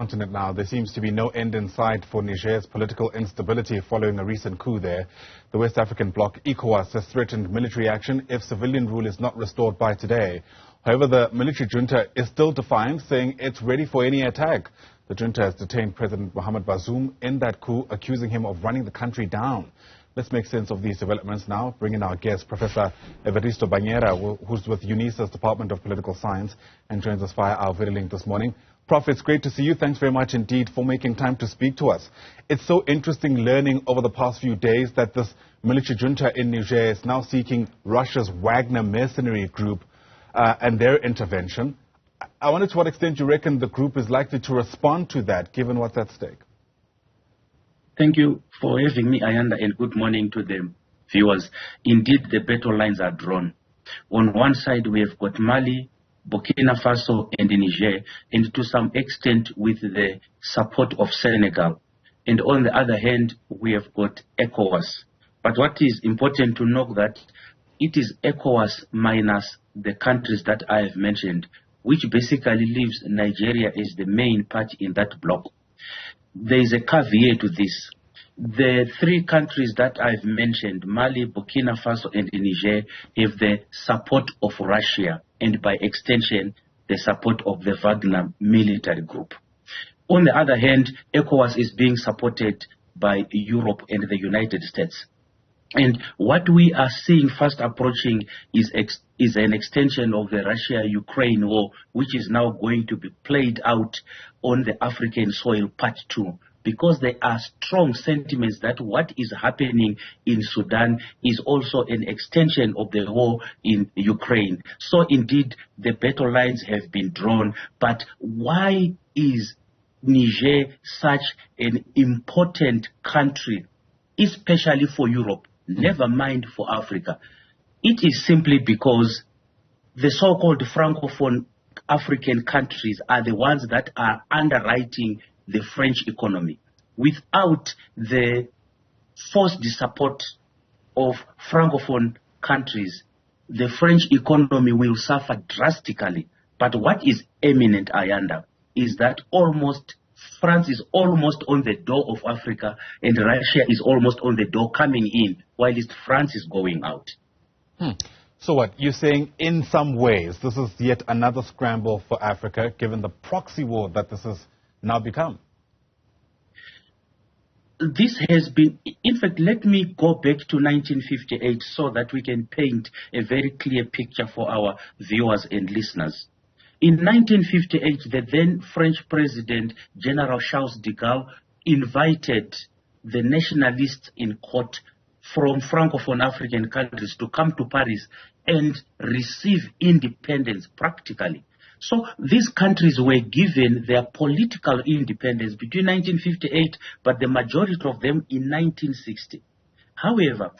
Continent now, there seems to be no end in sight for Niger's political instability following a recent coup there. The West African Bloc, ECOWAS, has threatened military action if civilian rule is not restored by today. However, the military junta is still defiant, saying it's ready for any attack. The junta has detained President Mohamed Bazoum in that coup, accusing him of running the country down. Let's make sense of these developments now. Bring in our guest, Professor Everisto Benyera, who's with UNISA's Department of Political Science and joins us via our video link this morning. Prof, it's great to see you. Thanks very much indeed for making time to speak to us. It's so interesting learning over the past few days that this military junta in Niger is now seeking Russia's Wagner mercenary group and their intervention. I wonder to what extent you reckon the group is likely to respond to that, given what's at stake. Thank you for having me, Ayanda, and good morning to the viewers. Indeed, the battle lines are drawn. On one side, we have got Mali, Burkina Faso and Niger, and to some extent with the support of Senegal. And on the other hand, we have got ECOWAS. But what is important to note that it is ECOWAS minus the countries that I have mentioned, which basically leaves Nigeria as the main party in that bloc. There is a caveat to this. The three countries that I've mentioned, Mali, Burkina Faso and Niger, have the support of Russia and by extension the support of the Wagner military group. On the other hand, ECOWAS is being supported by Europe and the United States. And what we are seeing fast approaching is an extension of the Russia-Ukraine war, which is now going to be played out on the African soil part 2. Because there are strong sentiments that what is happening in Sudan is also an extension of the war in Ukraine. So indeed, the battle lines have been drawn. But why is Niger such an important country, especially for Europe, never mind for Africa? It is simply because the so-called Francophone African countries are the ones that are underwriting the French economy. Without the forced support of Francophone countries, the French economy will suffer drastically. But what is eminent, Ayanda, is that France is almost on the door of Africa and Russia is almost on the door coming in, whilst France is going out. So what, you're saying in some ways this is yet another scramble for Africa, given the proxy war that this has now become? This has been, in fact, let me go back to 1958 so that we can paint a very clear picture for our viewers and listeners. In 1958, the then French President, General Charles de Gaulle, invited the nationalists in court from Francophone African countries to come to Paris and receive independence practically. So these countries were given their political independence between 1958, but the majority of them in 1960. However,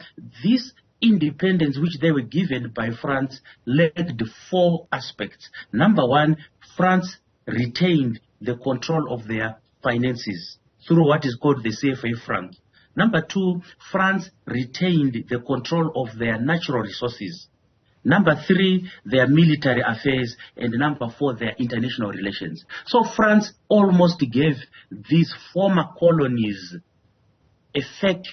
this independence which they were given by France lacked 4 aspects. Number one, France retained the control of their finances through what is called the CFA franc. Number 2, France retained the control of their natural resources. Number 3, their military affairs, and number 4, their international relations. So France almost gave these former colonies a fake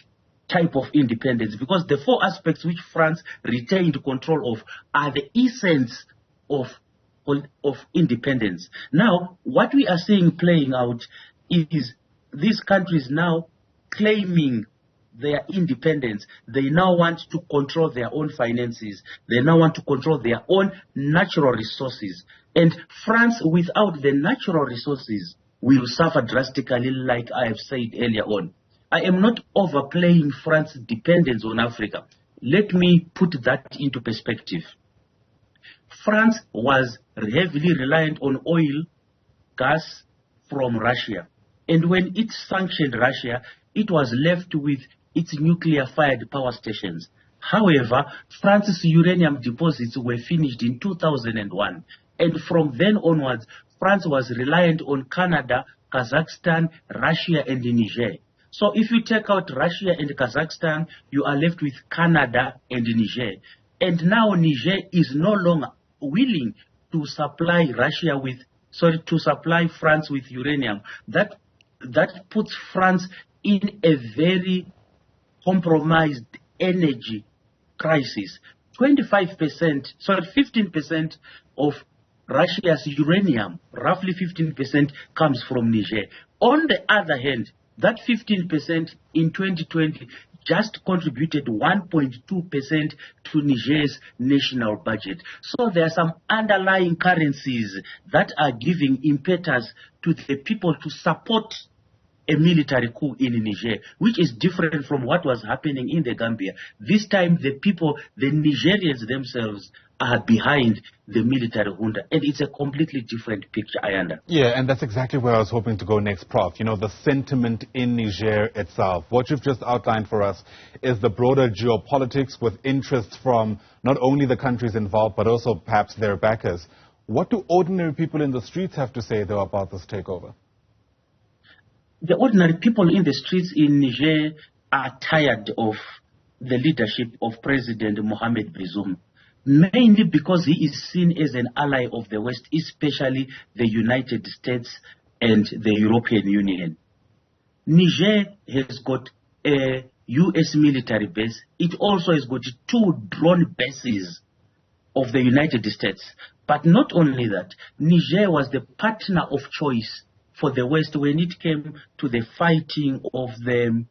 type of independence, because the 4 aspects which France retained control of are the essence of independence. Now, what we are seeing playing out is these countries now claiming their independence. They now want to control their own finances. They now want to control their own natural resources. And France, without the natural resources, will suffer drastically, like I have said earlier on. I am not overplaying France's dependence on Africa. Let me put that into perspective. France was heavily reliant on oil, gas from Russia. And when it sanctioned Russia, it was left with its nuclear-fired power stations. However, France's uranium deposits were finished in 2001. And from then onwards, France was reliant on Canada, Kazakhstan, Russia, and Niger. So if you take out Russia and Kazakhstan, you are left with Canada and Niger. And now Niger is no longer willing to supply Russia with to supply France with uranium. That puts France in a very compromised energy crisis. 15% of Russia's uranium, roughly 15%, comes from Niger. On the other hand, that 15% in 2020 just contributed 1.2% to Niger's national budget. So there are some underlying currencies that are giving impetus to the people to support a military coup in Niger, which is different from what was happening in the Gambia. This time the people, the Nigerians themselves, are behind the military junta, and it's a completely different picture, Ayanda. Yeah, and that's exactly where I was hoping to go next, Prof. You know, the sentiment in Niger itself. What you've just outlined for us is the broader geopolitics with interests from not only the countries involved, but also perhaps their backers. What do ordinary people in the streets have to say, though, about this takeover? The ordinary people in the streets in Niger are tired of the leadership of President Mohamed Bazoum, mainly because he is seen as an ally of the West, especially the United States and the European Union. Niger has got a U.S. military base. It also has got 2 drone bases of the United States. But not only that, Niger was the partner of choice for the West when it came to the fighting of the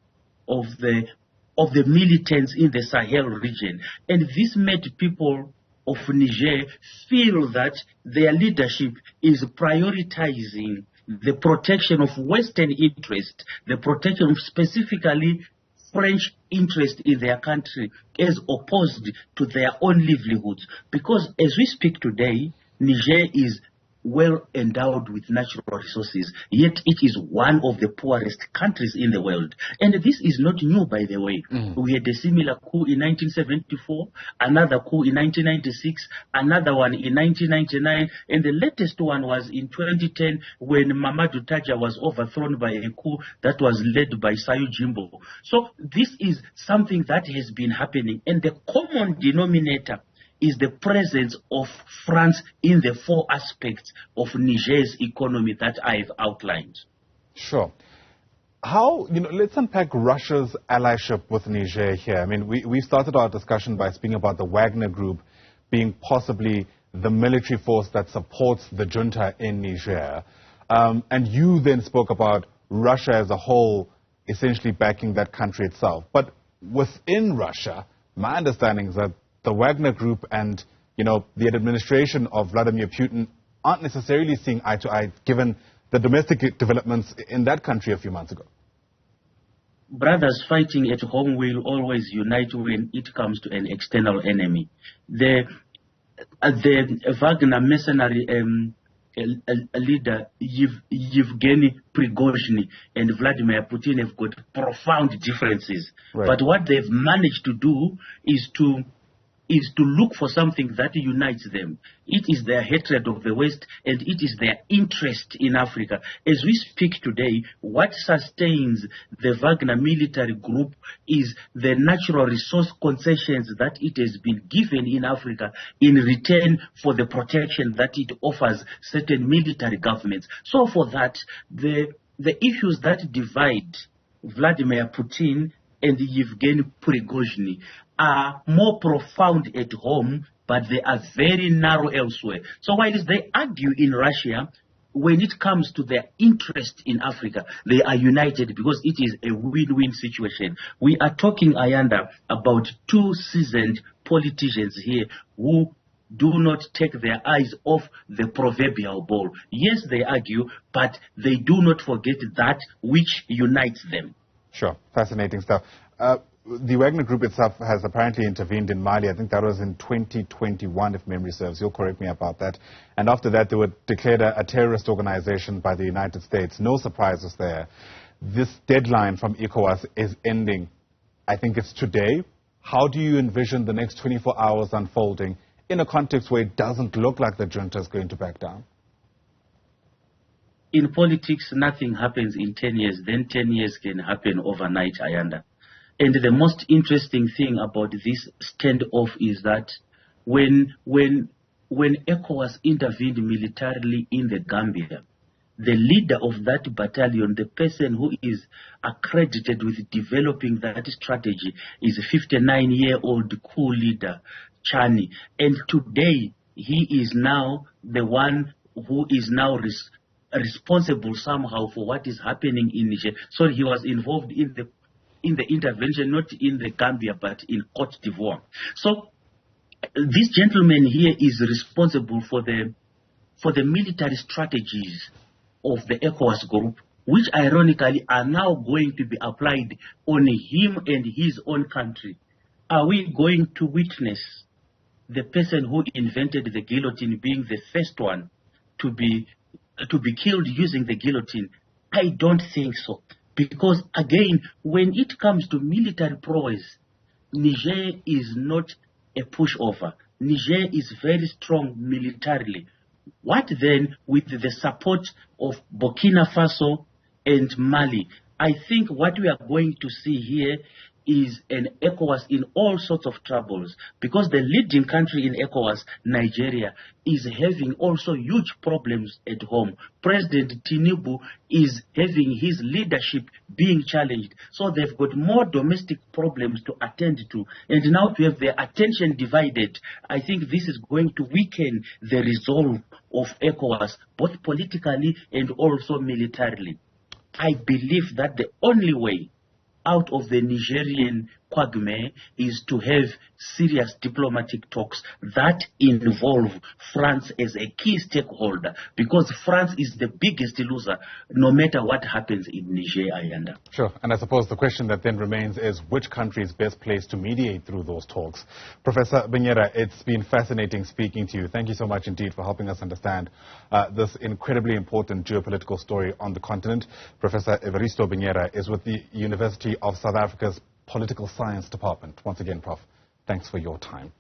militants in the Sahel region. And this made people of Niger feel that their leadership is prioritizing the protection of Western interest, the protection of specifically French interest in their country as opposed to their own livelihoods. Because as we speak today, Niger is well endowed with natural resources, yet it is one of the poorest countries in the world. And this is not new, by the way. We had a similar coup in 1974, another coup in 1996, another one in 1999, and the latest one was in 2010 when Mamadou Tadja was overthrown by a coup that was led by Sayu Jimbo. So this is something that has been happening, and the common denominator is the presence of France in the 4 aspects of Niger's economy that I've outlined. Sure. Let's unpack Russia's allyship with Niger here. I mean, we started our discussion by speaking about the Wagner Group being possibly the military force that supports the junta in Niger. And you then spoke about Russia as a whole essentially backing that country itself. But within Russia, my understanding is that the Wagner Group and, the administration of Vladimir Putin aren't necessarily seeing eye to eye, given the domestic developments in that country a few months ago. Brothers fighting at home will always unite when it comes to an external enemy. The Wagner mercenary leader Yevgeny Prigozhin and Vladimir Putin have got profound differences. Right. But what they've managed to do is to look for something that unites them. It is their hatred of the West, and it is their interest in Africa. As we speak today, what sustains the Wagner military group is the natural resource concessions that it has been given in Africa in return for the protection that it offers certain military governments. So for that, the issues that divide Vladimir Putin and Yevgeny Prigozhin are more profound at home, but they are very narrow elsewhere. So while they argue in Russia, when it comes to their interest in Africa, they are united because it is a win-win situation. We are talking, Ayanda, about 2 seasoned politicians here who do not take their eyes off the proverbial ball. Yes, they argue, but they do not forget that which unites them. Sure. Fascinating stuff. The Wagner Group itself has apparently intervened in Mali. I think that was in 2021, if memory serves. You'll correct me about that. And after that, they were declared a terrorist organization by the United States. No surprises there. This deadline from ECOWAS is ending. I think it's today. How do you envision the next 24 hours unfolding in a context where it doesn't look like the junta is going to back down? In politics, nothing happens in 10 years. Then 10 years can happen overnight, Ayanda. And the most interesting thing about this standoff is that when when ECOWAS intervened militarily in the Gambia, the leader of that battalion, the person who is accredited with developing that strategy, is a 59-year-old coup leader, Chani. And today, he is now the one who is now responsible somehow for what is happening in Niger. So he was involved in the intervention, not in the Gambia, but in Cote d'Ivoire. So this gentleman here is responsible for the military strategies of the ECOWAS group, which ironically are now going to be applied on him and his own country. Are we going to witness the person who invented the guillotine being the first one to be killed using the guillotine? I don't think so. Because again, when it comes to military prowess, Niger is not a pushover. Niger is very strong militarily. What then with the support of Burkina Faso and Mali? I think what we are going to see here is an ECOWAS in all sorts of troubles, because the leading country in ECOWAS, Nigeria, is having also huge problems at home. President Tinubu is having his leadership being challenged. So they've got more domestic problems to attend to. And now to have their attention divided, I think this is going to weaken the resolve of ECOWAS, both politically and also militarily. I believe that the only way out of the Nigerian quagmire is to have serious diplomatic talks that involve France as a key stakeholder, because France is the biggest loser no matter what happens in Niger, Ayanda. Sure, and I suppose the question that then remains is which country is best placed to mediate through those talks. Professor Benyera, it's been fascinating speaking to you. Thank you so much indeed for helping us understand this incredibly important geopolitical story on the continent. Professor Everisto Benyera is with the University of South Africa's Political Science Department. Once again, Prof, thanks for your time.